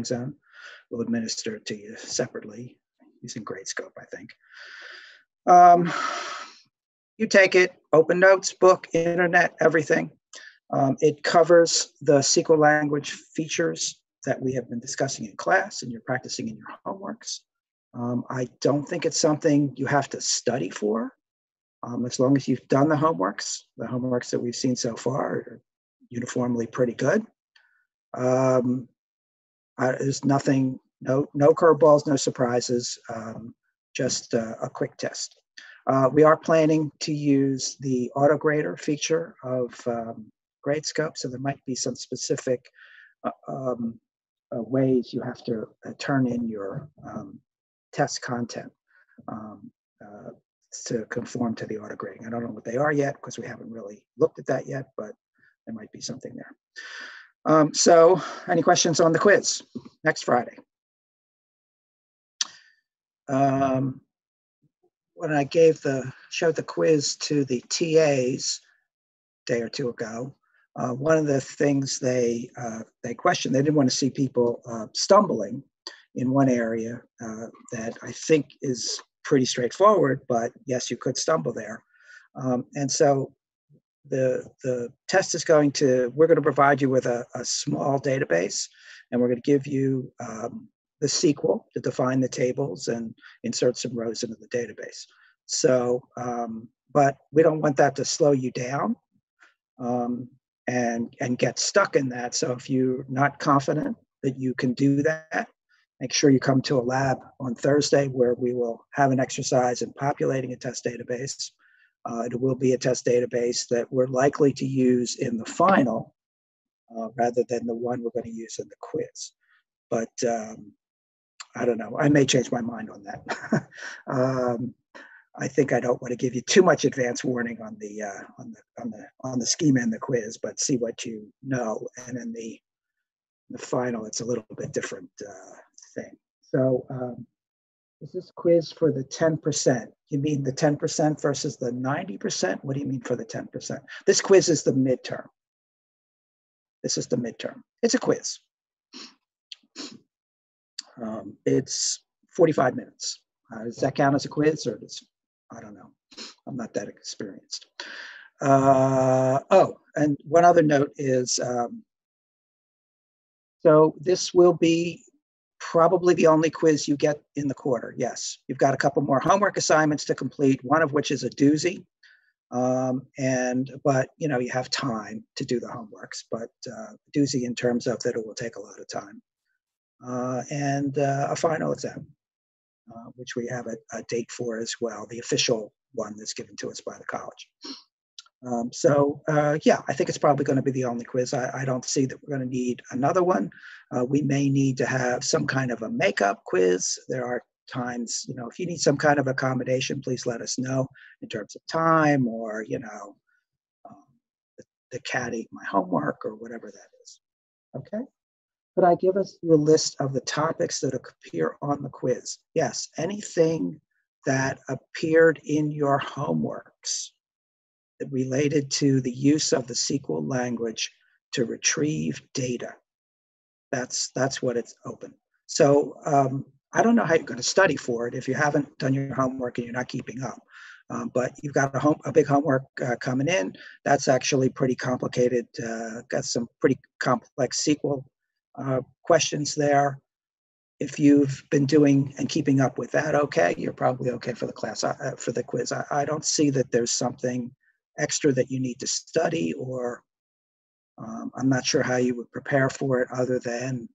zone. We'll administer it to you separately using Gradescope, I think. You take it, open notes, book, internet, everything. It covers the SQL language features that we have been discussing in class and you're practicing in your homeworks. I don't think it's something you have to study for. As long as you've done the homeworks that we've seen so far are uniformly pretty good. There's nothing, no curveballs, no surprises, just a quick test. We are planning to use the autograder feature of Gradescope, so there might be some specific ways you have to turn in your test content to conform to the autograding. I don't know what they are yet because we haven't really looked at that yet, but there might be something there. So any questions on the quiz next Friday? When I showed the quiz to the TAs a day or two ago, one of the things they questioned, they didn't want to see people stumbling in one area that I think is pretty straightforward, but yes, you could stumble there. And so the test is we're going to provide you with a small database, and we're going to give you the SQL to define the tables and insert some rows into the database. So, but we don't want that to slow you down and get stuck in that. So if you're not confident that you can do that, make sure you come to a lab on Thursday where we will have an exercise in populating a test database. It will be a test database that we're likely to use in the final rather than the one we're going to use in the quiz. But I don't know. I may change my mind on that. I think I don't want to give you too much advance warning on the schema in the quiz, but see what you know, and in the final, it's a little bit different thing. So is this quiz for the 10%? You mean the 10% versus the 90%? What do you mean for the 10%? This quiz is the midterm. This is the midterm. It's a quiz. It's 45 minutes. Does that count as a quiz, or I don't know. I'm not that experienced. Oh, and one other note is, so this will be probably the only quiz you get in the quarter. Yes, you've got a couple more homework assignments to complete, one of which is a doozy. But you know, you have time to do the homeworks, but doozy in terms of that it will take a lot of time. And a final exam, which we have a date for as well, the official one that's given to us by the college. Yeah, I think it's probably going to be the only quiz. I don't see that we're going to need another one. We may need to have some kind of a makeup quiz. There are times, you know, if you need some kind of accommodation, please let us know in terms of time, or, you know, the cat ate my homework or whatever that is. Okay. Could I give us you a list of the topics that appear on the quiz? Yes, anything that appeared in your homeworks that related to the use of the SQL language to retrieve data. That's what it's open. So I don't know how you're going to study for it if you haven't done your homework and you're not keeping up. But you've got a big homework coming in. That's actually pretty complicated. Got some pretty complex SQL questions there. If you've been doing and keeping up with that, okay, you're probably okay for the class, for the quiz. I don't see that there's something extra that you need to study, or I'm not sure how you would prepare for it other than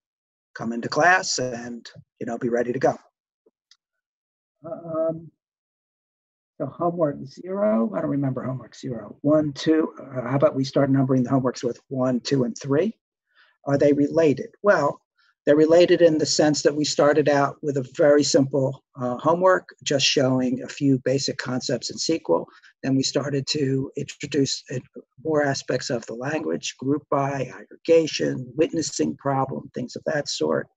come into class and, you know, be ready to go. So homework 0, I don't remember homework 0. 1, 2, how about we start numbering the homeworks with 1, 2, and 3? Are they related? Well, they're related in the sense that we started out with a very simple homework, just showing a few basic concepts in SQL. Then we started to introduce more aspects of the language, group by, aggregation, witnessing problem, things of that sort,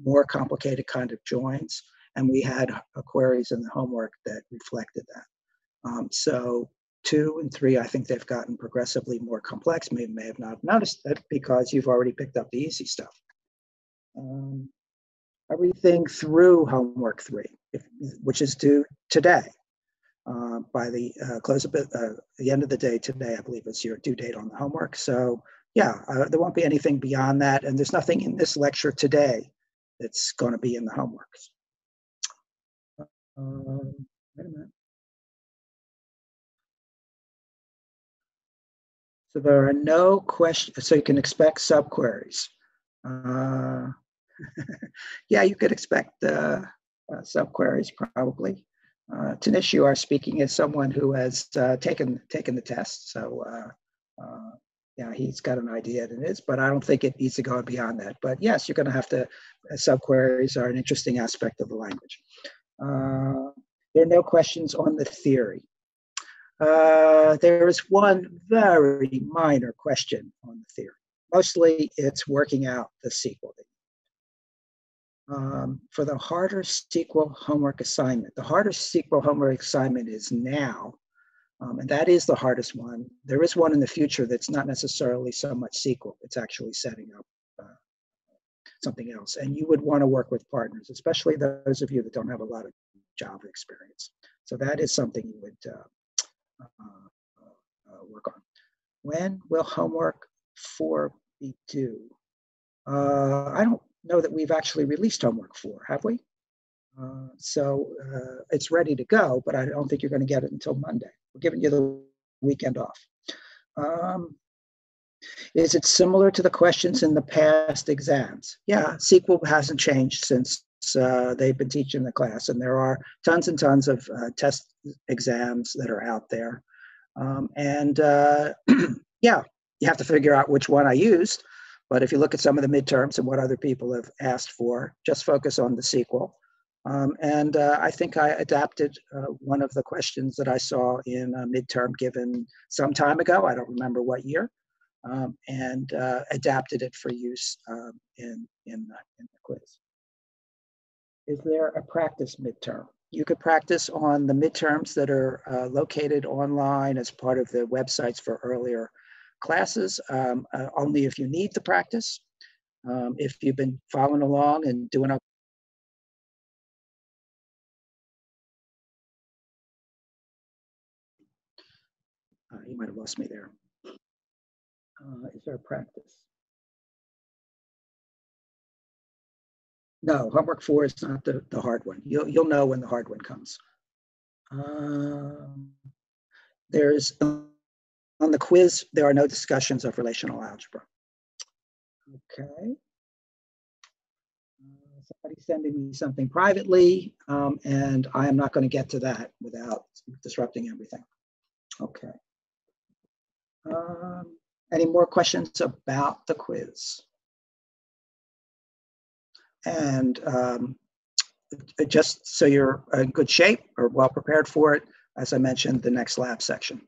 more complicated kind of joins. And we had queries in the homework that reflected that. So 2 and 3, I think they've gotten progressively more complex. You may have not noticed that because you've already picked up the easy stuff. everything through homework 3, which is due today. By the close of the end of the day today, I believe is your due date on the homework. So yeah, there won't be anything beyond that, and there's nothing in this lecture today that's going to be in the homeworks. Wait a minute. So there are no questions, so you can expect subqueries. Yeah, you could expect subqueries probably. Tanish, you are speaking as someone who has taken the test, so yeah, he's got an idea that it is, but I don't think it needs to go beyond that. But yes, you're going to have to. Subqueries are an interesting aspect of the language. There are no questions on the theory. There is one very minor question on the theory. Mostly, it's working out the sequel. For the harder SQL homework assignment, the hardest SQL homework assignment is now, and that is the hardest one. There is one in the future that's not necessarily so much SQL, it's actually setting up something else. And you would want to work with partners, especially those of you that don't have a lot of Java experience. So that is something you would work on. When will homework 4 be due? I don't know that we've actually released homework 4, have we? So it's ready to go, but I don't think you're going to get it until Monday. We're giving you the weekend off. Is it similar to the questions in the past exams? Yeah, SQL hasn't changed since they've been teaching the class, and there are tons and tons of test exams that are out there. Yeah, you have to figure out which one I used. But if you look at some of the midterms and what other people have asked for, just focus on the SQL. I think I adapted one of the questions that I saw in a midterm given some time ago. I don't remember what year, and adapted it for use in the quiz. Is there a practice midterm? You could practice on the midterms that are located online as part of the websites for earlier classes, only if you need the practice. If you've been following along and doing up. You might have lost me there. Is there a practice? No, homework 4 is not the hard one. You'll know when the hard one comes. There's on the quiz, there are no discussions of relational algebra. Okay. Somebody's sending me something privately, and I am not going to get to that without disrupting everything. Okay. Any more questions about the quiz? And just so you're in good shape or well prepared for it, as I mentioned, the next lab section.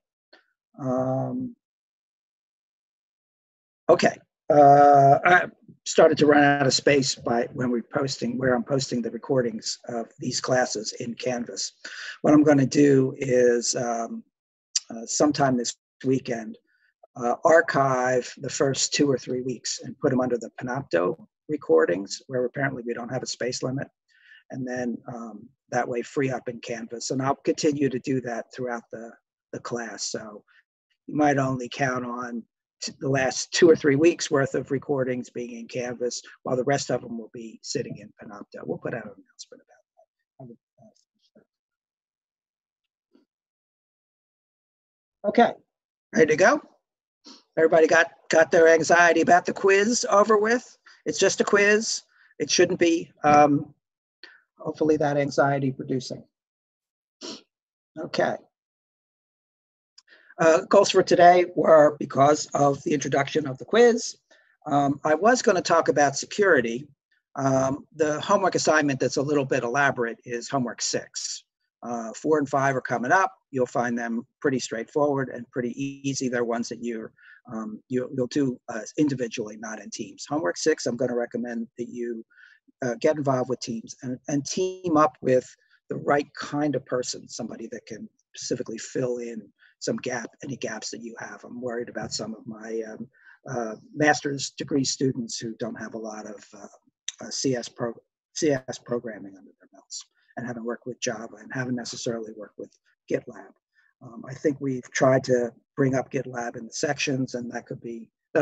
Okay. I started to run out of space by where I'm posting the recordings of these classes in Canvas. What I'm going to do is sometime this weekend, archive the first 2 or 3 weeks and put them under the Panopto recordings, where apparently we don't have a space limit, and then that way free up in Canvas. And I'll continue to do that throughout the class. So you might only count on the last 2 or 3 weeks worth of recordings being in Canvas, while the rest of them will be sitting in Panopto. We'll put out an announcement about that. Okay, ready to go? Everybody got their anxiety about the quiz over with? It's just a quiz. It shouldn't be, hopefully, that anxiety producing. Okay. Goals for today were, because of the introduction of the quiz, I was going to talk about security. The homework assignment that's a little bit elaborate is homework 6. 4 and 5 are coming up. You'll find them pretty straightforward and pretty easy. They're ones that you'll do individually, not in teams. Homework 6, I'm going to recommend that you get involved with teams and team up with the right kind of person, somebody that can specifically fill in any gaps that you have. I'm worried about some of my master's degree students who don't have a lot of CS programming under their belts and haven't worked with Java and haven't necessarily worked with GitLab. I think we've tried to bring up GitLab in the sections, and that'll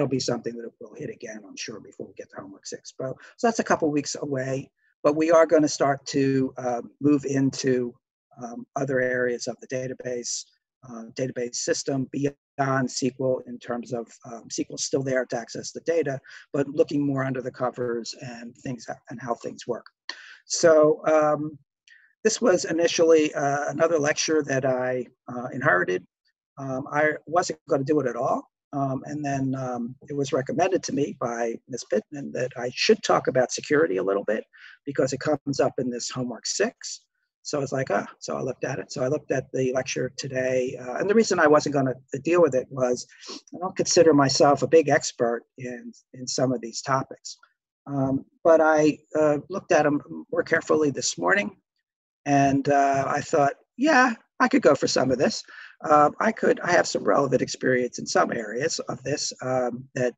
be something that we'll hit again, I'm sure, before we get to homework 6. So that's a couple weeks away, but we are going to start to move into other areas of the database system beyond SQL, in terms of SQL's still there to access the data, but looking more under the covers and how things work. So this was initially another lecture that I inherited. I wasn't going to do it at all. And then it was recommended to me by Ms. Pittman that I should talk about security a little bit because it comes up in this homework 6. So I was like, so I looked at it. So I looked at the lecture today. And the reason I wasn't going to deal with it was I don't consider myself a big expert in some of these topics. But I looked at them more carefully this morning. And I thought, yeah, I could go for some of this. I have some relevant experience in some areas of this that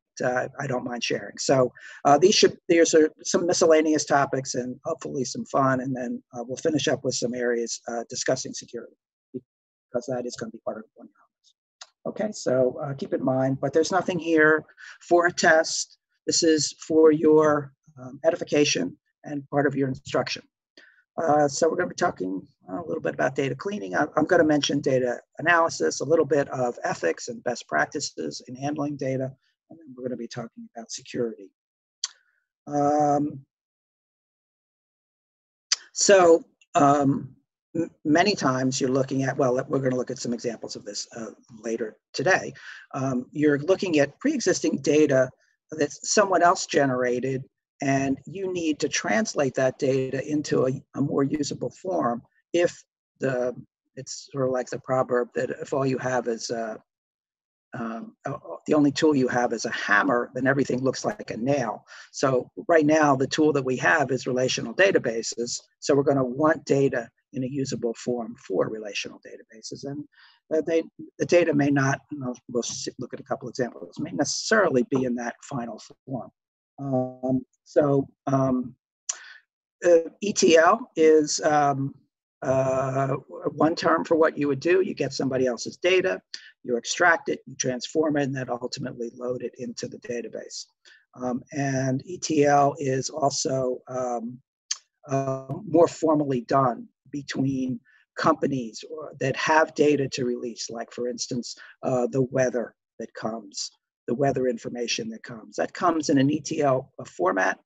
I don't mind sharing. So these are some miscellaneous topics and hopefully some fun. And then we'll finish up with some areas discussing security, because that is going to be part of one of them. Okay, so keep in mind, but there's nothing here for a test. This is for your edification and part of your instruction. So we're going to be talking a little bit about data cleaning. I'm going to mention data analysis, a little bit of ethics and best practices in handling data, and then we're going to be talking about security. Many times you're looking at, well, we're going to look at some examples of this later today. You're looking at pre-existing data that someone else generated, and you need to translate that data into a more usable form. It's sort of like the proverb that if all you have is the only tool you have is a hammer, then everything looks like a nail. So right now, the tool that we have is relational databases. So we're going to want data in a usable form for relational databases. And the data may not, we'll look at a couple examples, may necessarily be in that final form. ETL is one term for what you would do. You get somebody else's data, you extract it, you transform it, and then ultimately load it into the database. And ETL is also more formally done between companies that have data to release, like, for instance, the weather that comes. The weather information that comes in an ETL format,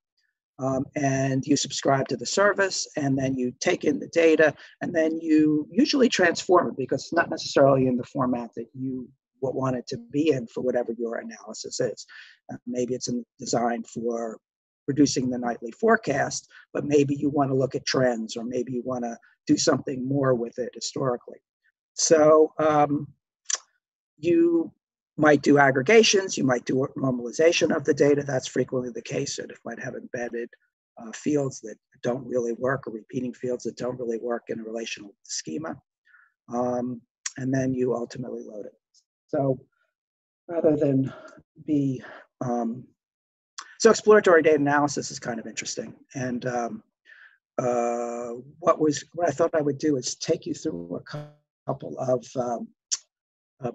and you subscribe to the service, and then you take in the data, and then you usually transform it because it's not necessarily in the format that you would want it to be in for whatever your analysis is. Maybe it's designed for producing the nightly forecast, but maybe you want to look at trends, or maybe you want to do something more with it historically. So you might do aggregations, you might do normalization of the data. That's frequently the case, and it might have embedded fields that don't really work, or repeating fields that don't really work in a relational schema. And then you ultimately load it. So rather than be, so exploratory data analysis is kind of interesting. And what I thought I would do is take you through a couple of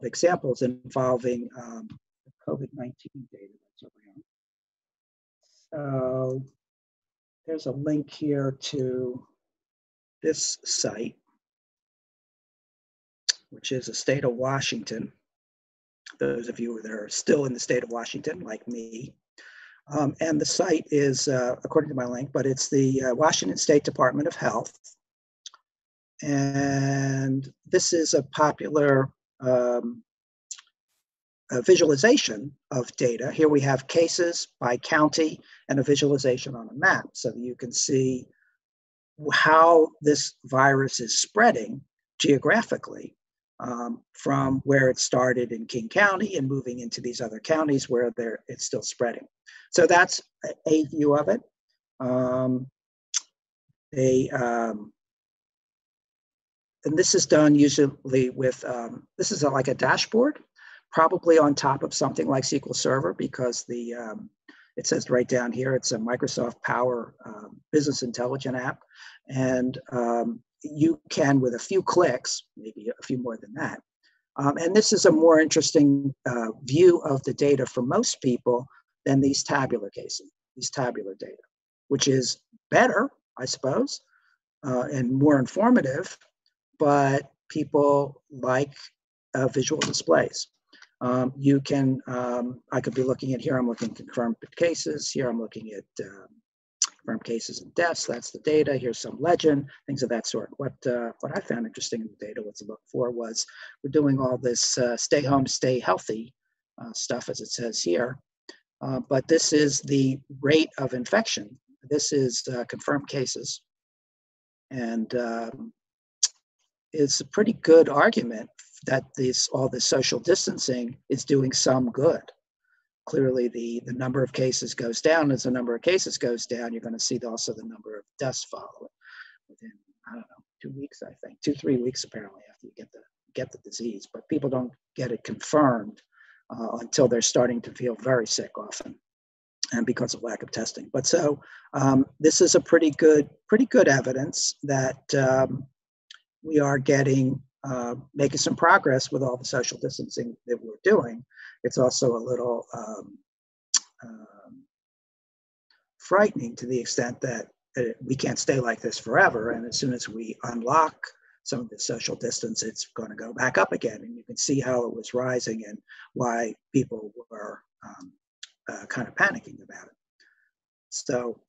examples involving COVID-19 data that's around. So there's a link here to this site, which is the state of Washington. Those of you that are still in the state of Washington, like me. And the site is, according to my link, but it's the Washington State Department of Health. And this is a popular a visualization of data. Here we have cases by county and a visualization on a map, so that you can see how this virus is spreading geographically from where it started in King County and moving into these other counties where it's still spreading. So that's a view of it. And this is done usually with, this is like a dashboard, probably on top of something like SQL Server, because the It says right down here, it's a Microsoft Power business intelligence app. And you can, with a few clicks, maybe a few more than that. And this is a more interesting view of the data for most people than these tabular cases, these tabular data, which is better, I suppose, and more informative, but people like visual displays. You can, I could be looking at here, I'm looking at confirmed cases. Here I'm looking at confirmed cases and deaths. That's the data. Here's some legend, things of that sort. What I found interesting in the data, what to look for was we're doing all this stay home, stay healthy stuff, as it says here. But this is the rate of infection. This is confirmed cases. And it's a pretty good argument that all this social distancing is doing some good. Clearly, the number of cases goes down. As the number of cases goes down, you're going to see also the number of deaths follow it within, I don't know, 2 weeks, I think, 2-3 weeks apparently after you get the disease. But people don't get it confirmed until they're starting to feel very sick often, and because of lack of testing. But so this is a pretty good evidence that we are making some progress with all the social distancing that we're doing. It's also a little frightening to the extent that we can't stay like this forever. And as soon as we unlock some of the social distance, it's going to go back up again. And you can see how it was rising and why people were kind of panicking about it. So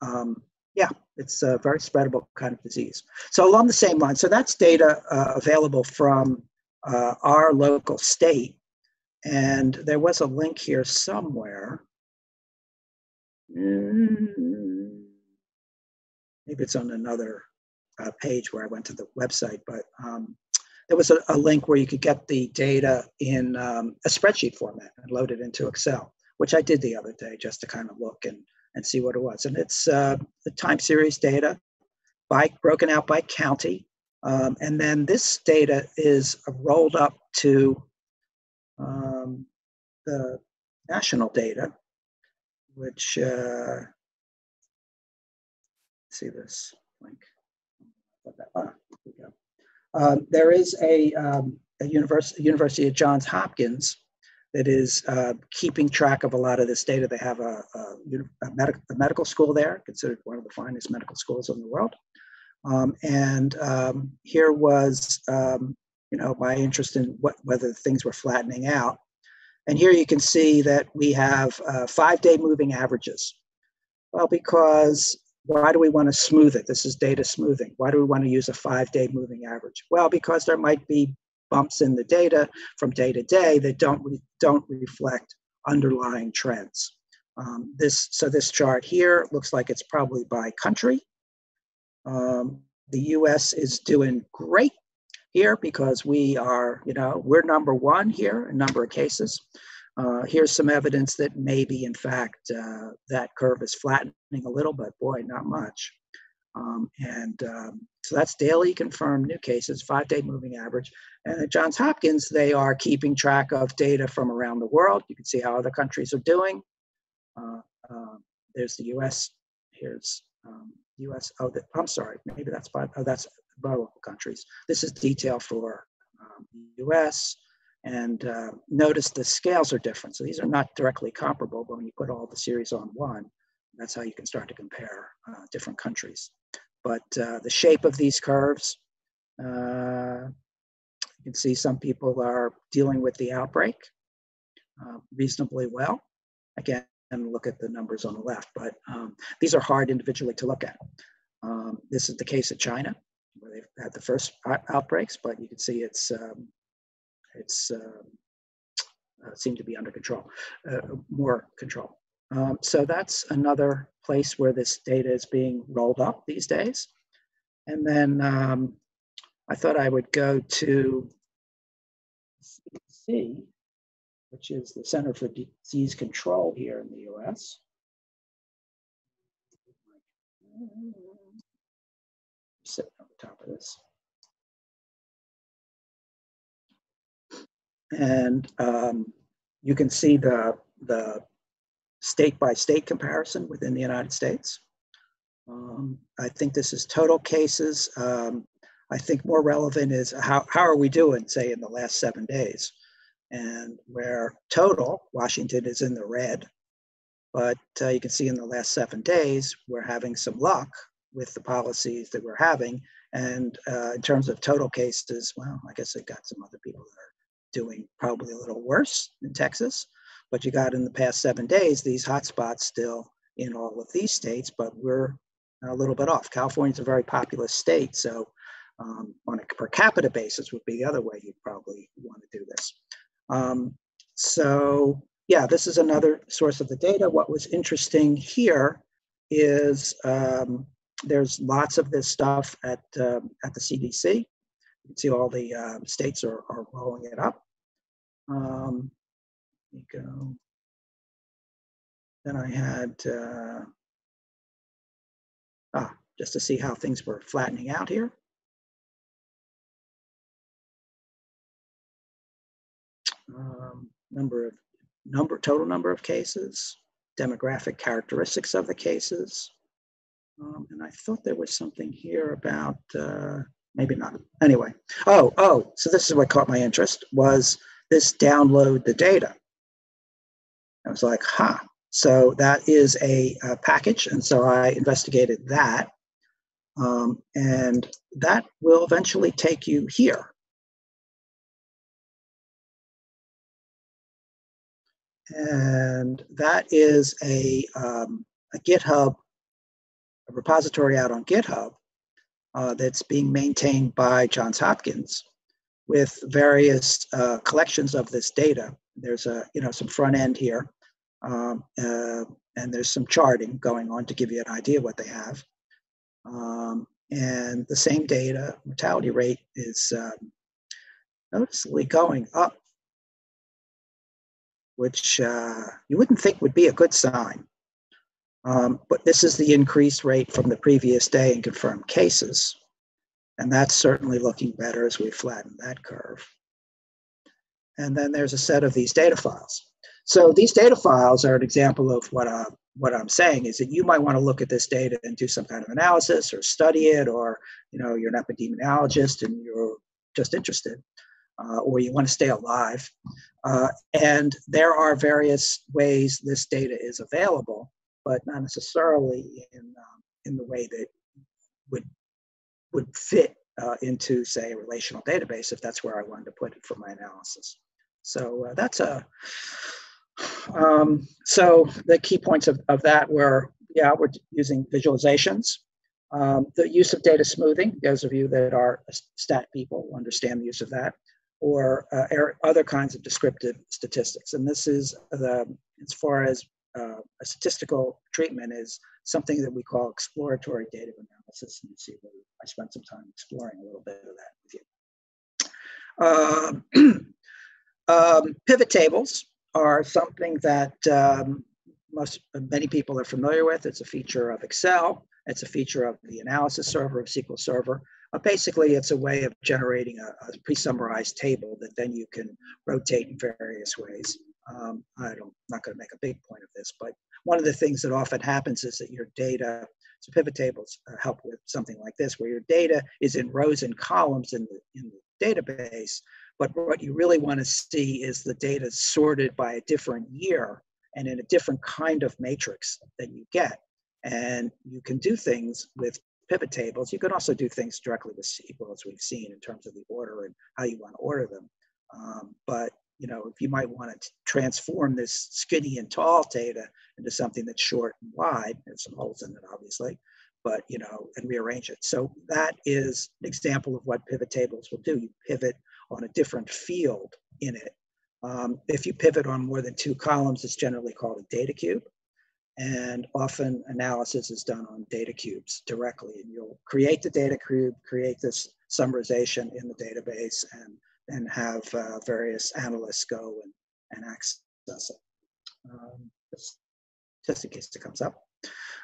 yeah, it's a very spreadable kind of disease. So along the same line, so that's data available from our local state. And there was a link here somewhere. Maybe it's on another page where I went to the website, but there was a link where you could get the data in a spreadsheet format and load it into Excel, which I did the other day just to kind of look and see what it was. And it's the time series data broken out by county. And then this data is rolled up to the national data, which, see this link. Here we go. There is a University of Johns Hopkins that is keeping track of a lot of this data. They have a medical school there, considered one of the finest medical schools in the world. And here was, my interest in whether things were flattening out. And here you can see that we have 5-day moving averages. Well, because why do we want to smooth it? This is data smoothing. Why do we want to use a 5-day moving average? Well, because there might be bumps in the data from day to day that don't reflect underlying trends. So this chart here looks like it's probably by country. The US is doing great here because we are, we're number one here in number of cases. Here's some evidence that maybe, in fact, that curve is flattening a little, but boy, not much. So that's daily confirmed new cases, 5-day moving average. And at Johns Hopkins, they are keeping track of data from around the world. You can see how other countries are doing. There's the US. Here's US. I'm sorry. Maybe that's by local countries. This is detail for the US. And notice the scales are different. So these are not directly comparable, but when you put all the series on one, that's how you can start to compare different countries. But the shape of these curves, you can see some people are dealing with the outbreak reasonably well. Again, look at the numbers on the left, but these are hard individually to look at. This is the case of China, where they've had the first outbreaks, but you can see it's seemed to be under control, more control. So that's another place where this data is being rolled up these days. And then I thought I would go to CDC, which is the Center for Disease Control here in the US. Sitting on the top of this. And you can see the state-by-state comparison within the United States. I think this is total cases. I think more relevant is how are we doing, say, in the last 7 days? And where total, Washington is in the red, but you can see in the last 7 days, we're having some luck with the policies that we're having. And in terms of total cases, well, I guess I got some other people that are doing probably a little worse in Texas, but you got in the past 7 days, these hotspots still in all of these states, but we're a little bit off. California's a very populous state, so on a per capita basis would be the other way you'd probably want to do this. So yeah, this is another source of the data. What was interesting here is there's lots of this stuff at the CDC. You can see all the states are rolling it up. Let me go. Then I had, just to see how things were flattening out here. Total number of cases, demographic characteristics of the cases. And I thought there was something here about, maybe not. Anyway, so this is what caught my interest, was this download the data. I was like, so that is a package. And so I investigated that. And that will eventually take you here. And that is a GitHub, a repository out on GitHub that's being maintained by Johns Hopkins with various collections of this data. There's some front end here, and there's some charting going on to give you an idea of what they have. And the same data, mortality rate is noticeably going up, which you wouldn't think would be a good sign. But this is the increased rate from the previous day in confirmed cases. And that's certainly looking better as we flatten that curve. And then there's a set of these data files. So these data files are an example of what I'm saying is that you might want to look at this data and do some kind of analysis or study it, or you're an epidemiologist and you're just interested, or you want to stay alive. And there are various ways this data is available, but not necessarily in the way that would fit into, say, a relational database if that's where I wanted to put it for my analysis. So that's so the key points of that were, we're using visualizations, the use of data smoothing. Those of you that are stat people understand the use of that, or other kinds of descriptive statistics. And this is as far as a statistical treatment is something that we call exploratory data analysis. And you see that I spent some time exploring a little bit of that with you. Pivot tables are something that many people are familiar with. It's a feature of Excel. It's a feature of the analysis server of SQL Server. Basically, it's a way of generating a pre-summarized table that then you can rotate in various ways. I'm not going to make a big point of this, but one of the things that often happens is that your data, so pivot tables help with something like this, where your data is in rows and columns in the database, but what you really want to see is the data sorted by a different year and in a different kind of matrix that you get. And you can do things with pivot tables. You can also do things directly with SQL, as we've seen, in terms of the order and how you want to order them. But if you might want to transform this skinny and tall data into something that's short and wide, there's some holes in it, obviously, but and rearrange it. So that is an example of what pivot tables will do. You pivot on a different field in it. If you pivot on more than 2 columns, it's generally called a data cube. And often analysis is done on data cubes directly. And you'll create the data cube, create this summarization in the database, and have various analysts go and access it. Just in case it comes up.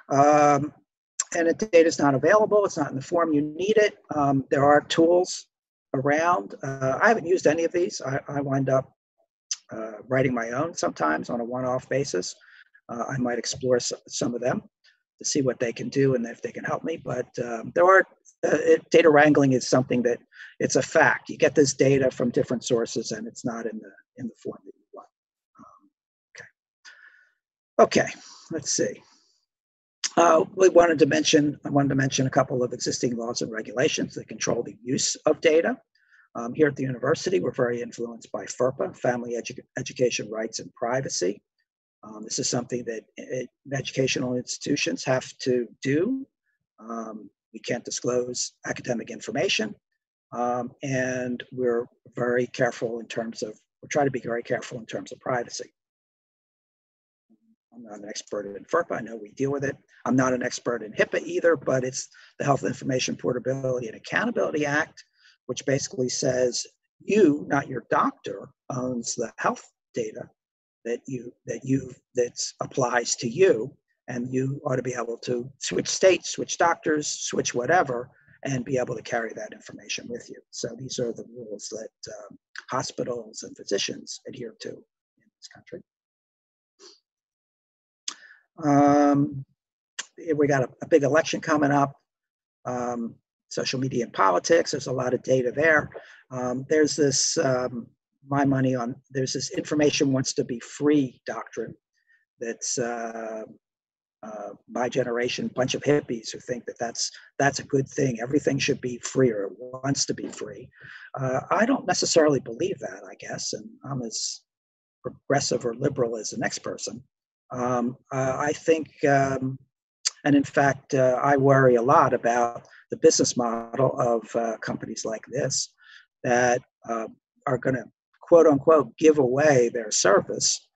And if the data is not available, it's not in the form you need it, there are tools around. I haven't used any of these. I wind up writing my own sometimes on a one-off basis. I might explore some of them to see what they can do and if they can help me. But data wrangling is something that it's a fact. You get this data from different sources, and it's not in the form that you want. Okay, let's see. I wanted to mention a couple of existing laws and regulations that control the use of data. Here at the university, we're very influenced by FERPA, Family Education Rights and Privacy. This is something that educational institutions have to do. We can't disclose academic information, and we're very careful in terms of, we're trying to be very careful in terms of privacy. I'm not an expert in FERPA. I know we deal with it. I'm not an expert in HIPAA either, but it's the Health Information Portability and Accountability Act, which basically says you, not your doctor, owns the health data that applies to you, and you ought to be able to switch states, switch doctors, switch whatever, and be able to carry that information with you. So these are the rules that hospitals and physicians adhere to in this country. We got a big election coming up. Social media and politics, there's a lot of data there. There's this, there's this information wants to be free doctrine that's my generation, bunch of hippies who think that that's a good thing. Everything should be free, or wants to be free. I don't necessarily believe that, I guess, and I'm as progressive or liberal as the next person. I think, and in fact, I worry a lot about the business model of companies like this that are going to, quote unquote, give away their service,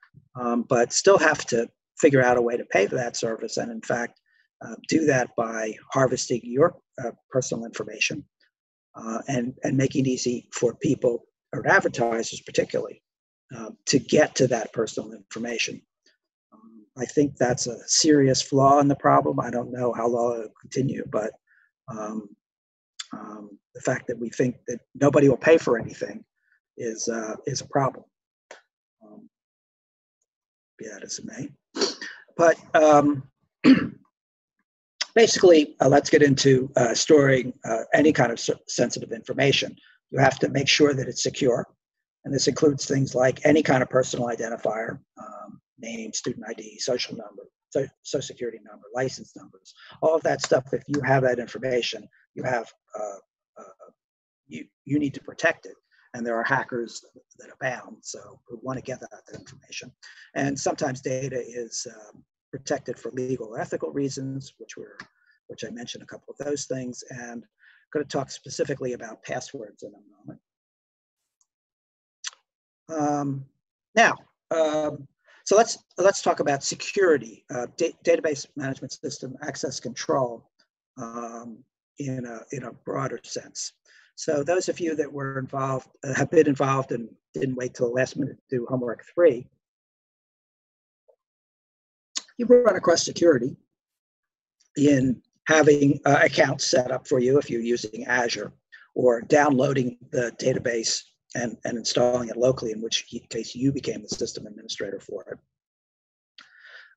but still have to figure out a way to pay for that service, and in fact, do that by harvesting your personal information and making it easy for people, or advertisers particularly, to get to that personal information. I think that's a serious flaw in the problem. I don't know how long it'll continue, but the fact that we think that nobody will pay for anything is a problem. Be that as it may. But basically, let's get into storing any kind of sensitive information. You have to make sure that it's secure. And this includes things like any kind of personal identifier, name, student ID, social number, social security number, license numbers, all of that stuff. If you have that information, you have you need to protect it. And there are hackers that abound, so we want to get that information. And sometimes data is protected for legal or ethical reasons, which I mentioned a couple of those things. And I'm going to talk specifically about passwords in a moment. So let's talk about security, database management system access control in a broader sense. So those of you that were involved, have been involved and didn't wait till the last minute to do homework 3, you run across security in having accounts set up for you if you're using Azure, or downloading the database and installing it locally, in which case you became the system administrator for it.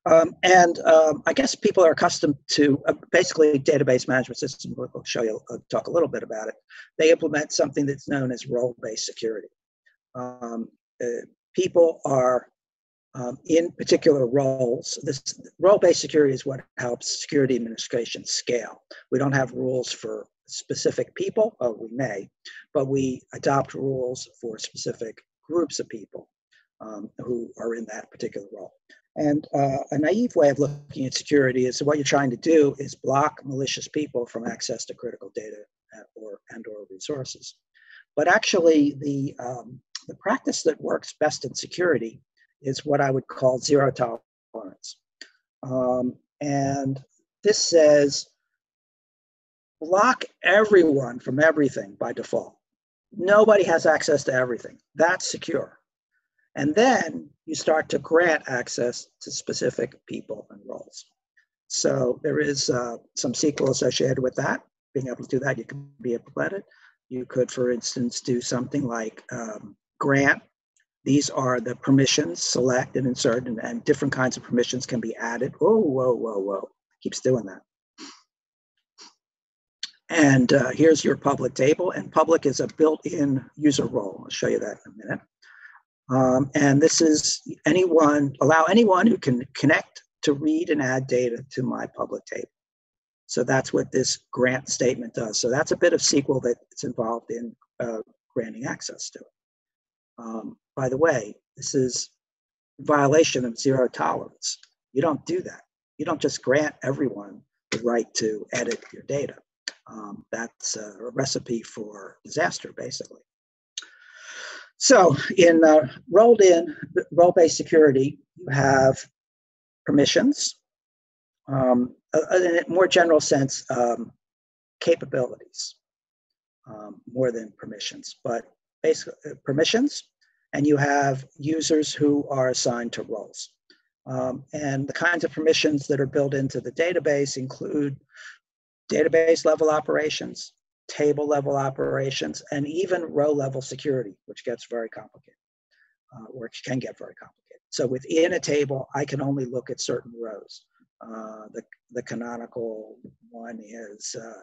I guess people are accustomed to basically database management system. I'll show you, talk a little bit about it. They implement something that's known as role-based security. People are in particular roles. This role-based security is what helps security administration scale. We don't have rules for specific people, we may, but we adopt rules for specific groups of people who are in that particular role. And a naive way of looking at security is what you're trying to do is block malicious people from access to critical data or resources. But actually, the practice that works best in security is what I would call zero tolerance. And this says block everyone from everything by default. Nobody has access to everything. That's secure. And then you start to grant access to specific people and roles. So there is some SQL associated with that. Being able to do that, you can be implemented. You could, for instance, do something like grant These are the permissions, select and insert, and different kinds of permissions can be added. Oh, whoa, whoa, whoa. Keeps doing that. And here's your public table, and public is a built-in user role. I'll show you that in a minute. And this is allow anyone who can connect to read and add data to my public table. So that's what this grant statement does. So that's a bit of SQL that's involved in granting access to it. By the way, this is a violation of zero tolerance. You don't do that. You don't just grant everyone the right to edit your data. That's a recipe for disaster, basically. So in role-based security, you have permissions, in a more general sense, capabilities, more than permissions, but basically permissions, and you have users who are assigned to roles. And the kinds of permissions that are built into the database include database level operations, table level operations, and even row level security, which gets very complicated, or can get very complicated. So within a table, I can only look at certain rows. The canonical one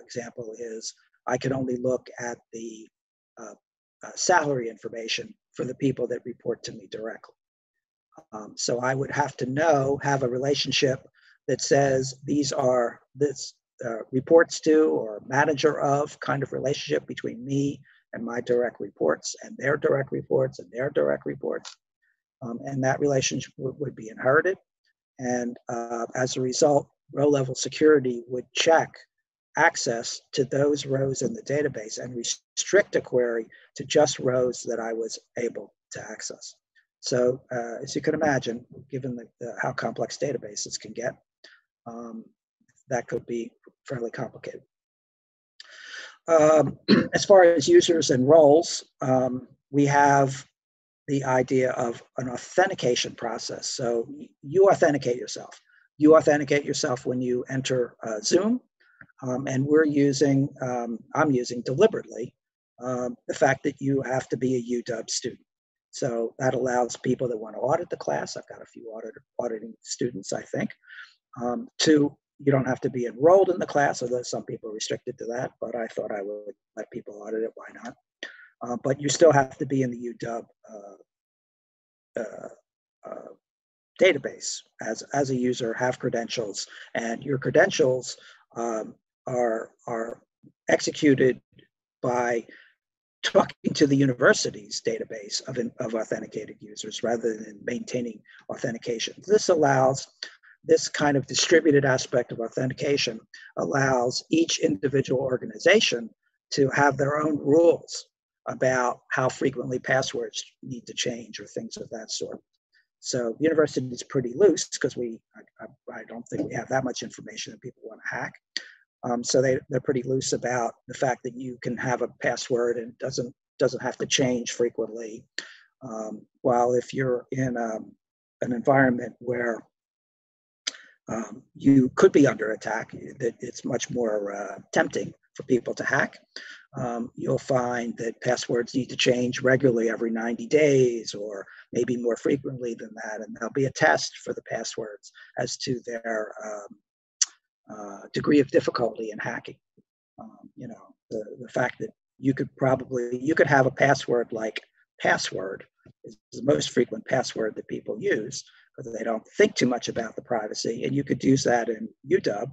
example is I can only look at the salary information for the people that report to me directly. So I would have to have a relationship that says these are reports to or manager of kind of relationship between me and my direct reports and their direct reports and their direct reports. And that relationship would be inherited. And as a result, row level security would check access to those rows in the database and restrict a query to just rows that I was able to access. So as you can imagine, given how complex databases can get, that could be fairly complicated. As far as users and roles, we have the idea of an authentication process. So you authenticate yourself. You authenticate yourself when you enter Zoom, and I'm using deliberately the fact that you have to be a UW student. So that allows people that want to audit the class, I've got a few auditing students, I think, you don't have to be enrolled in the class, although some people are restricted to that, but I thought I would let people audit it, why not? But you still have to be in the UW database as a user, have credentials, and your credentials are executed by talking to the university's database of authenticated users rather than maintaining authentication. This kind of distributed aspect of authentication allows each individual organization to have their own rules about how frequently passwords need to change or things of that sort. So the university is pretty loose because I don't think we have that much information that people want to hack. So they're pretty loose about the fact that you can have a password and it doesn't have to change frequently. While if you're in an environment where you could be under attack, that it's much more tempting for people to hack. You'll find that passwords need to change regularly every 90 days or maybe more frequently than that. And there'll be a test for the passwords as to their degree of difficulty in hacking. The fact that you could have a password like password is the most frequent password that people use because they don't think too much about the privacy, and you could use that in UW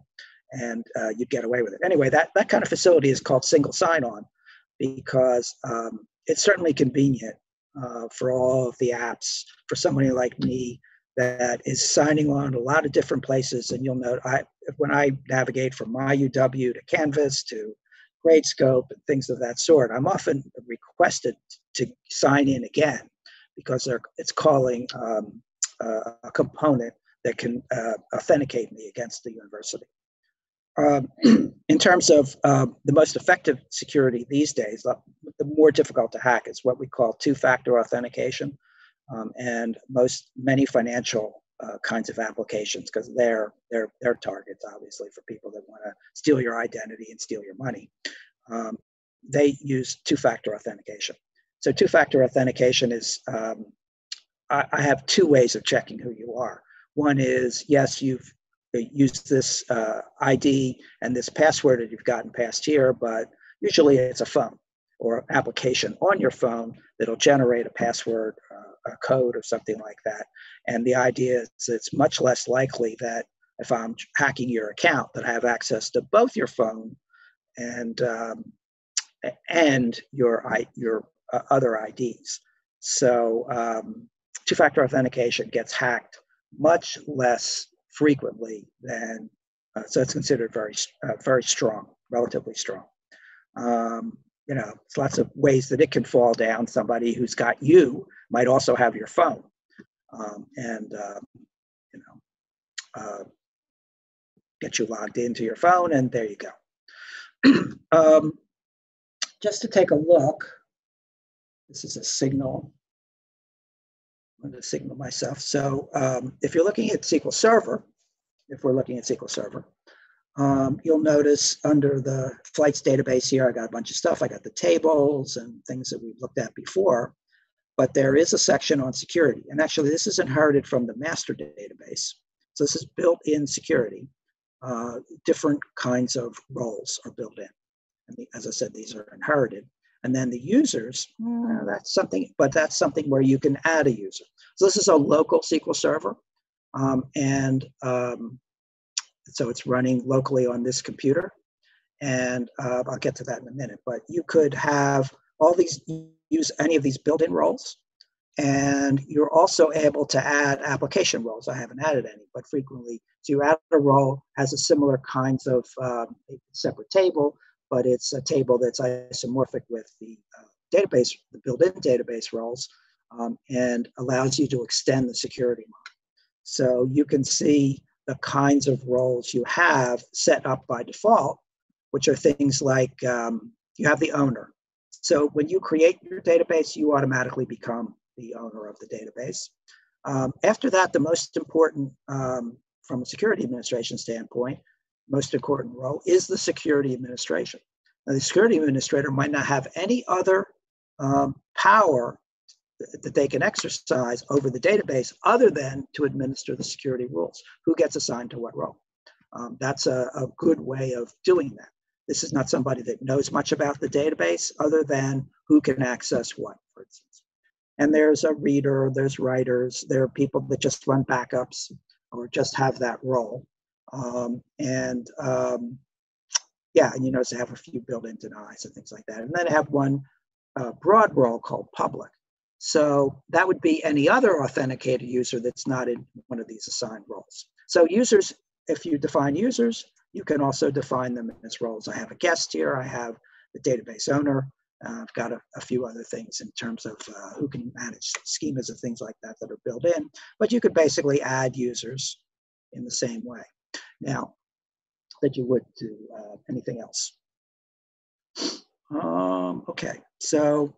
and you'd get away with it. Anyway, that kind of facility is called single sign-on because it's certainly convenient for all of the apps for somebody like me that is signing on a lot of different places. And you'll note when I navigate from my UW to Canvas to Gradescope and things of that sort, I'm often requested to sign in again because it's calling a component that can authenticate me against the university. In terms of the most effective security these days, the more difficult to hack is what we call two-factor authentication, and many financial kinds of applications, because they're targets, obviously, for people that want to steal your identity and steal your money. They use two-factor authentication. So two-factor authentication is I have two ways of checking who you are. One is, yes, you've used this ID and this password that you've gotten past here, but usually it's a phone or application on your phone that'll generate a password, a code or something like that. And the idea is it's much less likely that if I'm hacking your account that I have access to both your phone and your other IDs. So two-factor authentication gets hacked much less frequently than, so it's considered very strong, relatively strong. There's lots of ways that it can fall down. Somebody who's got you might also have your phone, get you logged into your phone, and there you go. Just to take a look, this is a signal. I'm going to signal myself. So if you're looking at SQL Server, if we're looking at SQL Server, you'll notice under the flights database here, I got a bunch of stuff. I got the tables and things that we've looked at before, but there is a section on security. And actually, this is inherited from the master database. So this is built-in security. Different kinds of roles are built in. And as I said, these are inherited. And then the users, that's something where you can add a user. So this is a local SQL Server. So it's running locally on this computer. And I'll get to that in a minute. But you could have use any of these built-in roles. And you're also able to add application roles. I haven't added any, but frequently. So you add a role, has a similar kinds of separate table, but it's a table that's isomorphic with the database, the built-in database roles, and allows you to extend the security model. So you can see the kinds of roles you have set up by default, which are things like you have the owner. So when you create your database, you automatically become the owner of the database. After that, the most important, from a security administration standpoint, most important role is the security administration. Now, the security administrator might not have any other power that they can exercise over the database other than to administer the security rules. Who gets assigned to what role? That's a good way of doing that. This is not somebody that knows much about the database other than who can access what, for instance. And there's a reader, there's writers, there are people that just run backups or just have that role. And you notice they have a few built-in denies and things like that. And then they have one broad role called public. So that would be any other authenticated user that's not in one of these assigned roles. So users, if you define users, you can also define them as roles. I have a guest here, I have the database owner, I've got a few other things in terms of who can manage schemas and things like that that are built in, but you could basically add users in the same way now that you would do anything else. Okay, so,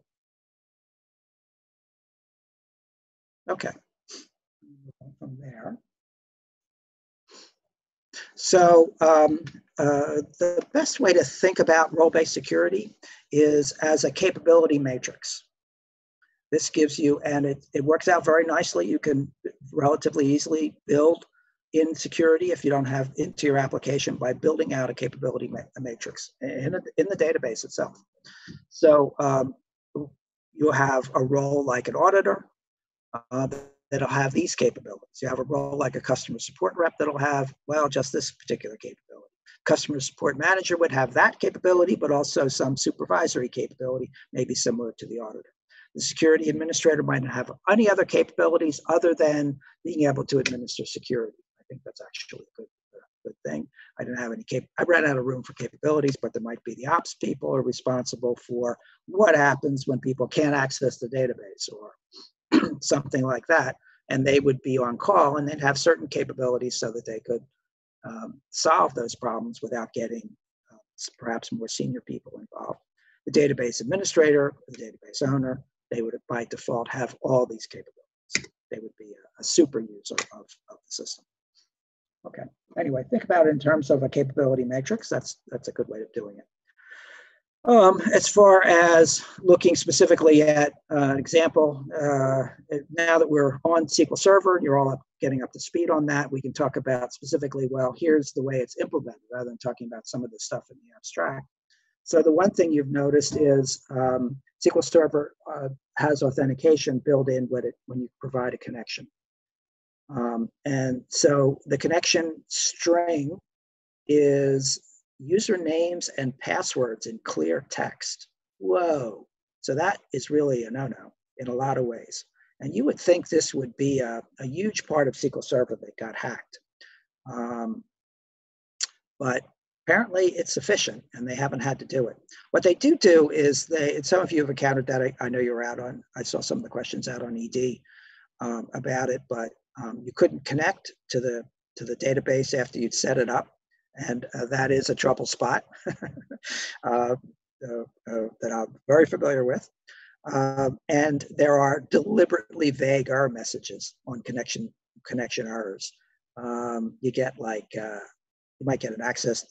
from there. So the best way to think about role-based security is as a capability matrix. This gives you, and it works out very nicely. You can relatively easily build in security if you don't have into your application by building out a capability matrix in the database itself. So you'll have a role like an auditor that'll have these capabilities. You have a role like a customer support rep that'll have, well, just this particular capability. Customer support manager would have that capability, but also some supervisory capability, maybe similar to the auditor. The security administrator might not have any other capabilities other than being able to administer security. I think that's actually a good thing. I didn't have any I ran out of room for capabilities, but there might be the ops people who are responsible for what happens when people can't access the database or something like that, and they would be on call and they'd have certain capabilities so that they could solve those problems without getting perhaps more senior people involved. The database administrator, the database owner, they would by default have all these capabilities. They would be a super user of the system. Okay, anyway, think about it in terms of a capability matrix. That's a good way of doing it. As far as looking specifically at an example, now that we're on SQL Server, you're all getting up to speed on that, we can talk about specifically, well, here's the way it's implemented rather than talking about some of the stuff in the abstract. So the one thing you've noticed is SQL Server has authentication built in when you provide a connection. And so the connection string is usernames and passwords in clear text. Whoa. So that is really a no-no in a lot of ways. And you would think this would be a huge part of SQL Server that got hacked. But apparently it's sufficient and they haven't had to do it. What they do is some of you have encountered that. I know you're out on, I saw some of the questions out on ED about it, but you couldn't connect to the database after you'd set it up. And that is a trouble spot that I'm very familiar with. And there are deliberately vague error messages on connection errors. You get like, you might get an access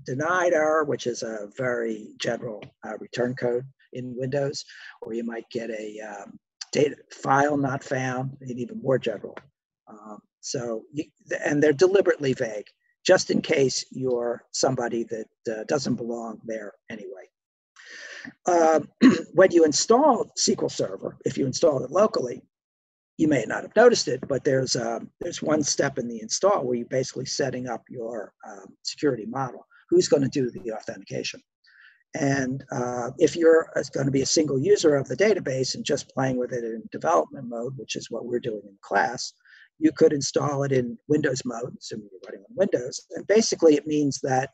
denied error, which is a very general return code in Windows, or you might get a data file not found, and even more general. And they're deliberately vague, just in case you're somebody that doesn't belong there anyway. When you install SQL Server, if you install it locally, you may not have noticed it, but there's one step in the install where you're basically setting up your security model. Who's going to do the authentication? And if you're going to be a single user of the database and just playing with it in development mode, which is what we're doing in class, you could install it in Windows mode, assuming you're running on Windows. And basically it means that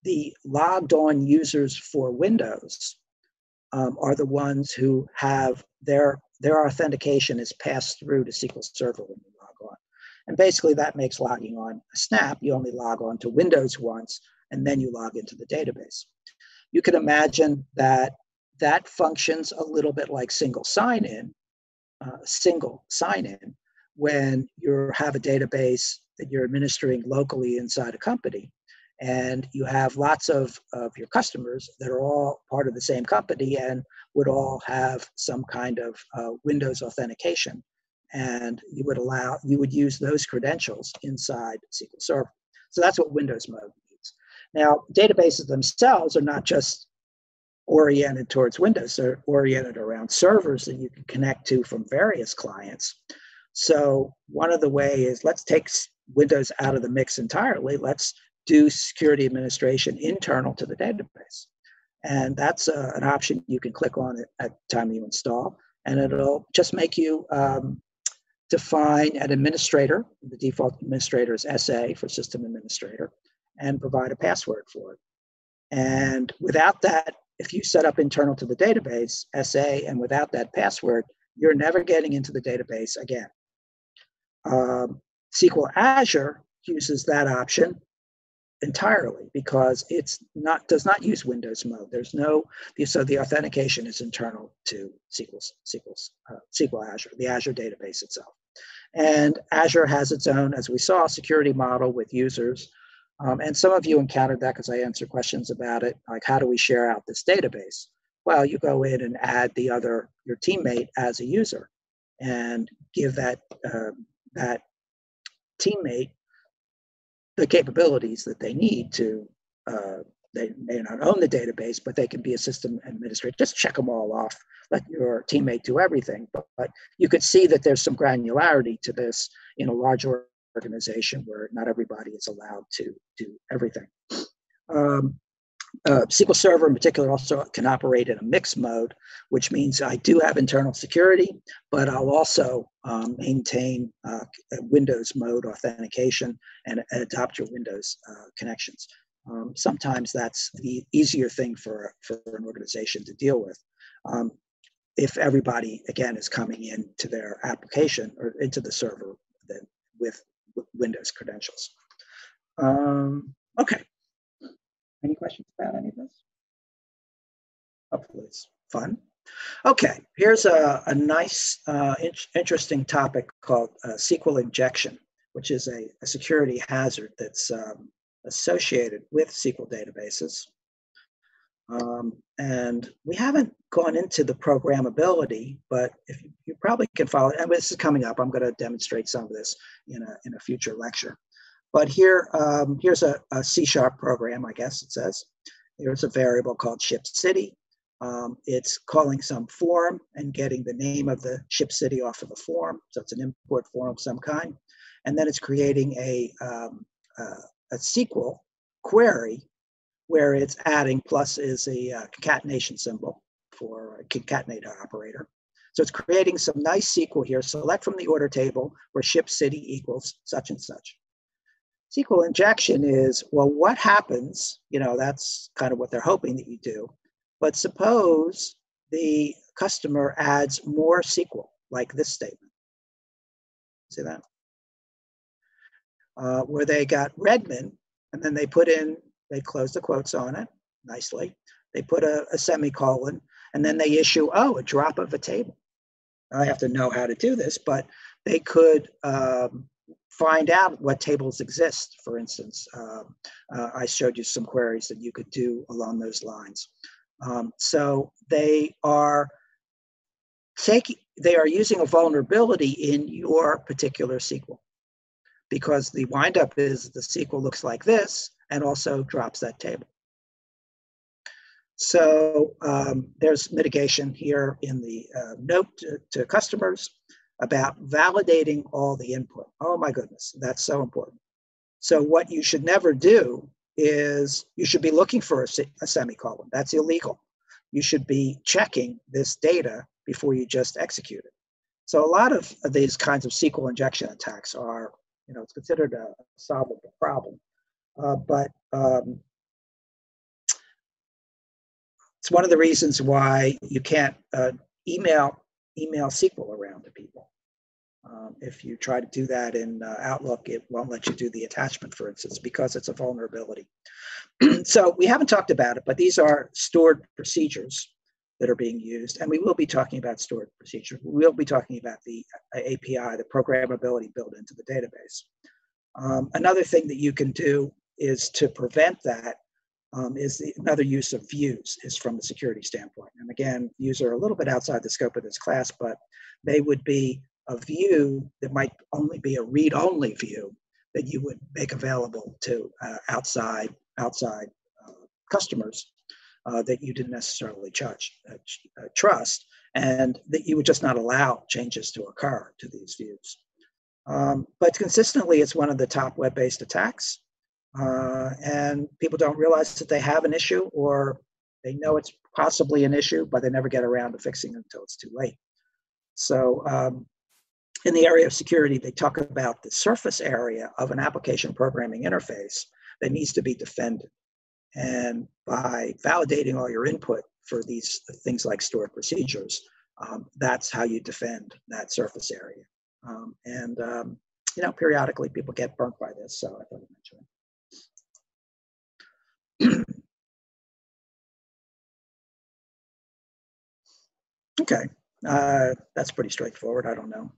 the logged on users for Windows are the ones who have their authentication is passed through to SQL Server when you log on. And basically that makes logging on a snap. You only log on to Windows once, and then you log into the database. You can imagine that functions a little bit like single sign-in when you have a database that you're administering locally inside a company, and you have lots of your customers that are all part of the same company and would all have some kind of Windows authentication. And you would use those credentials inside SQL Server. So that's what Windows mode means. Now, databases themselves are not just oriented towards Windows, they're oriented around servers that you can connect to from various clients. So one of the ways is, let's take Windows out of the mix entirely. Let's do security administration internal to the database. And that's an option you can click on at the time you install, and it'll just make you define an administrator. The default administrator is SA for system administrator, and provide a password for it. And without that, if you set up internal to the database, SA, and without that password, you're never getting into the database again. SQL Azure uses that option entirely because does not use Windows mode. So the authentication is internal to SQL Azure, the Azure database itself. And Azure has its own, as we saw, security model with users. And some of you encountered that because I answered questions about it, like how do we share out this database? Well, you go in and add your teammate as a user, and give that teammate the capabilities that they need to. They may not own the database, but they can be a system administrator. Just check them all off. Let your teammate do everything. But you could see that there's some granularity to this in a larger organization where not everybody is allowed to do everything. SQL Server in particular also can operate in a mixed mode, which means I do have internal security, but I'll also maintain Windows mode authentication and adopt your Windows connections. Sometimes that's the easier thing for an organization to deal with. If everybody, again, is coming into their application or into the server with Windows credentials. Okay. Any questions about any of this? Hopefully it's fun. Okay, here's a nice, interesting topic called SQL injection, which is a security hazard that's associated with SQL databases. And we haven't gone into the programmability, but if you probably can follow, and this is coming up, I'm going to demonstrate some of this in a future lecture. But here, here's a C# program, I guess it says. Here's a variable called ship city. It's calling some form and getting the name of the ship city off of the form. So it's an import form of some kind. And then it's creating a SQL query where it's adding, plus is a concatenation symbol for a concatenator operator. So it's creating some nice SQL here. Select from the order table where ship city equals such and such. SQL injection is, well, what happens? You know, that's kind of what they're hoping that you do. But suppose the customer adds more SQL, like this statement. See that? Where they got Redmond, and then they put in, they close the quotes on it nicely. They put a semicolon, and then they issue, a drop of a table. I have to know how to do this, but they could find out what tables exist, for instance. I showed you some queries that you could do along those lines. So they are using a vulnerability in your particular SQL, because the windup is the SQL looks like this and also drops that table. So there's mitigation here in the note to customers about validating all the input. Oh my goodness, that's so important. So what you should never do is you should be looking for a semicolon. That's illegal. You should be checking this data before you just execute it. So a lot of these kinds of SQL injection attacks are, it's considered a solvable problem. But it's one of the reasons why you can't email SQL around to people. If you try to do that in Outlook, it won't let you do the attachment, for instance, because it's a vulnerability. So we haven't talked about it, but these are stored procedures that are being used, and we will be talking about stored procedures. We'll be talking about the API, the programmability built into the database. Another thing that you can do is to prevent that another use of views is from the security standpoint. And again, views are a little bit outside the scope of this class, but they would be a view that might only be a read-only view that you would make available to outside customers that you didn't necessarily trust, and that you would just not allow changes to occur to these views. But consistently, it's one of the top web-based attacks. And people don't realize that they have an issue, or they know it's possibly an issue, but they never get around to fixing it until it's too late. So in the area of security, they talk about the surface area of an application programming interface that needs to be defended. And by validating all your input for these things like stored procedures, that's how you defend that surface area. Periodically people get burnt by this, so I thought I'd mention it. Okay, that's pretty straightforward. I don't know.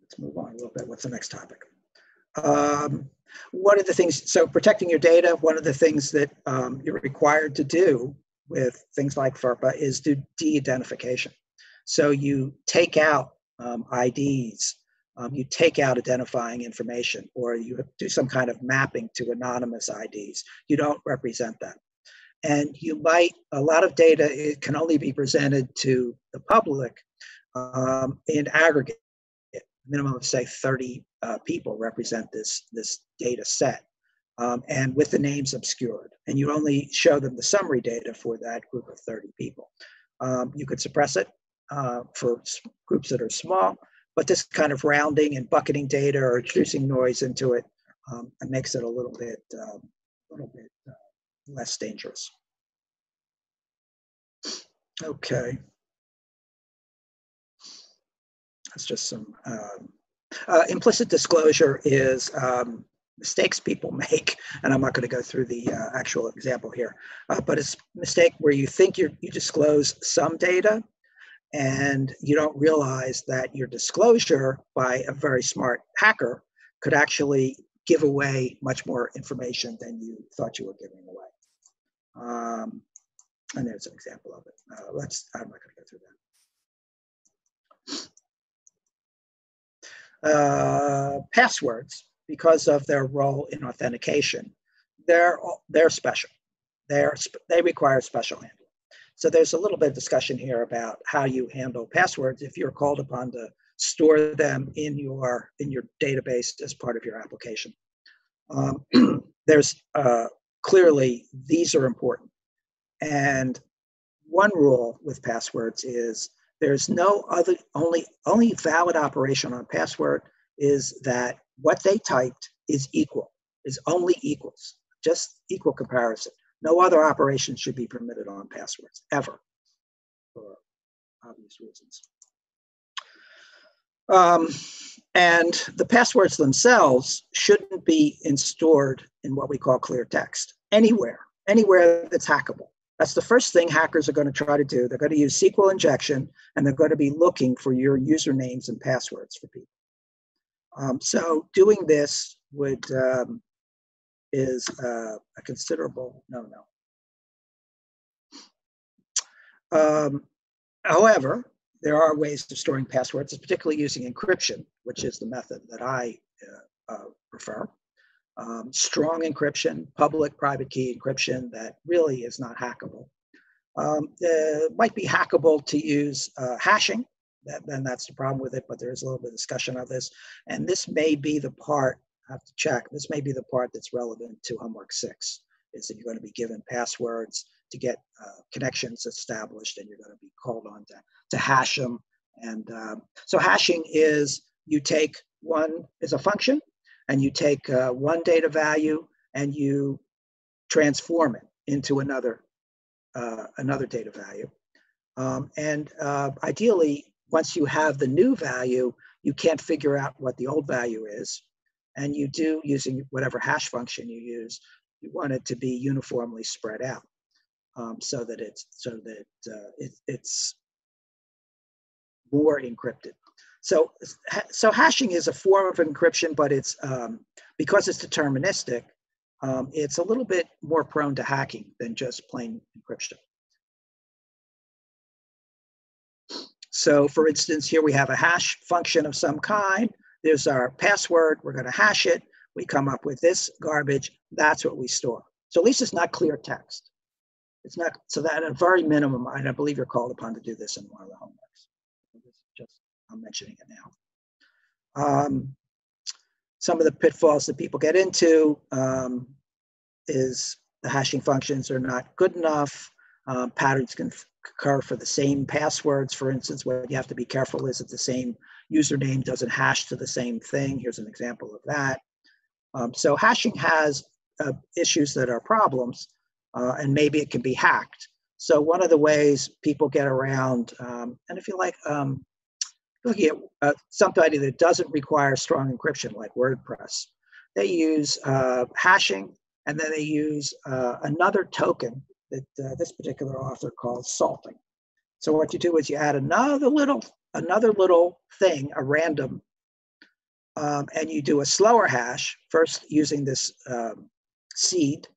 Let's move on a little bit. What's the next topic? One of the things, so protecting your data, one of the things that you're required to do with things like FERPA is do de-identification. So you take out IDs, you take out identifying information, or you do some kind of mapping to anonymous IDs. You don't represent that. And a lot of data, it can only be presented to the public in aggregate. Minimum of, say, 30 people represent this data set, and with the names obscured. And you only show them the summary data for that group of 30 people. You could suppress it for groups that are small, but this kind of rounding and bucketing data or introducing noise into it, it makes it a little bit less dangerous. Okay. That's just some implicit disclosure is mistakes people make, and I'm not going to go through the actual example here, but it's a mistake where you think you disclose some data, and you don't realize that your disclosure by a very smart hacker could actually give away much more information than you thought you were giving away. And there's an example of it. I'm not going to go through that. Passwords, because of their role in authentication, they're special. They require special handling. So there's a little bit of discussion here about how you handle passwords if you're called upon to store them in your database as part of your application. There's clearly, these are important. And one rule with passwords is there's no other, only valid operation on password is that what they typed is only equals, just equal comparison. No other operation should be permitted on passwords, ever, for obvious reasons. And the passwords themselves shouldn't be stored in what we call clear text, anywhere that's hackable. That's the first thing hackers are going to try to do. They're going to use SQL injection, and they're going to be looking for your usernames and passwords for people. So doing this is a considerable no-no. However, there are ways of storing passwords, particularly using encryption, which is the method that I prefer. Strong encryption, public-private key encryption that really is not hackable. It might be hackable to use hashing, then that's the problem with it, but there is a little bit of discussion of this. And this may be the part, I have to check, this may be the part that's relevant to homework 6, is that you're going to be given passwords to get connections established, and you're going to be called on to hash them. And so hashing is you take is a function, and you take one data value and you transform it into another data value. And ideally, once you have the new value, you can't figure out what the old value is. And you do, using whatever hash function you use, you want it to be uniformly spread out, so that it's more encrypted. So hashing is a form of encryption, but it's because it's deterministic, it's a little bit more prone to hacking than just plain encryption. So for instance, here we have a hash function of some kind. There's our password. We're going to hash it. We come up with this garbage. That's what we store. So at least it's not clear text. It's not, so that at a very minimum, and I believe you're called upon to do this in one of the homeworks. I'm mentioning it now. Some of the pitfalls that people get into is the hashing functions are not good enough. Patterns can occur for the same passwords. For instance, what you have to be careful is that the same username doesn't hash to the same thing. Here's an example of that. So hashing has issues that are problems, and maybe it can be hacked. So one of the ways people get around, and if you like, looking at somebody that doesn't require strong encryption like WordPress, they use hashing, and then they use another token that this particular author calls salting. So what you do is you add another little thing, a random, and you do a slower hash, first using this seed,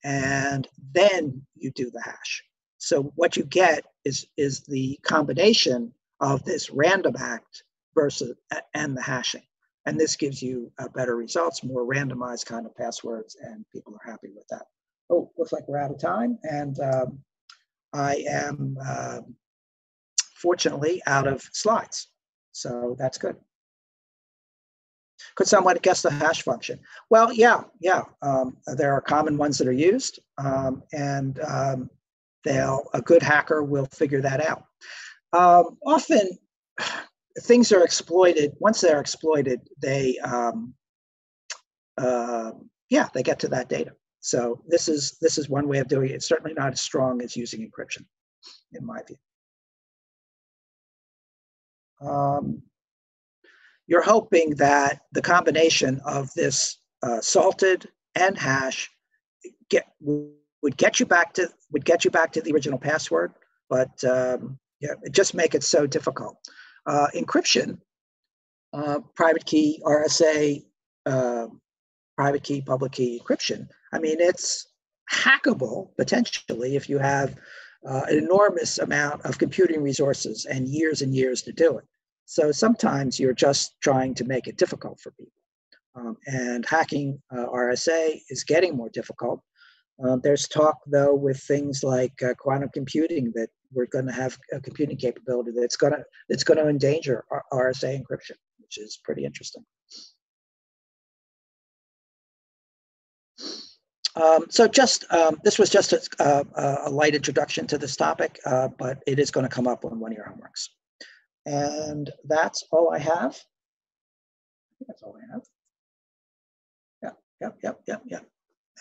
and then you do the hash. So what you get is the combination of this random act versus and the hashing. And this gives you better results, more randomized kind of passwords, and people are happy with that. Oh, looks like we're out of time, and I am fortunately out of slides, so that's good. Could someone guess the hash function? Well, yeah. There are common ones that are used, and a good hacker will figure that out. Often, things are exploited. Once they're exploited, they get to that data. So this is one way of doing it. It's certainly not as strong as using encryption, in my view. You're hoping that the combination of this salted and hash would get you back to the original password, but it just make it so difficult. Encryption, private key, RSA, private key, public key encryption. I mean, it's hackable potentially if you have an enormous amount of computing resources and years to do it. So sometimes you're just trying to make it difficult for people. And hacking RSA is getting more difficult. There's talk, though, with things like quantum computing that we're going to have a computing capability that's going to endanger RSA encryption, which is pretty interesting. So this was just a light introduction to this topic, but it is going to come up on one of your homeworks. And that's all I have. I think that's all I have. Yep.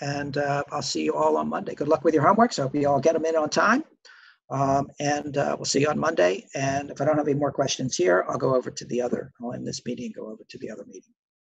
And I'll see you all on Monday. Good luck with your homeworks. I hope you all get them in on time. And we'll see you on Monday. And if I don't have any more questions here, I'll go over to the other, I'll end this meeting and go over to the other meeting.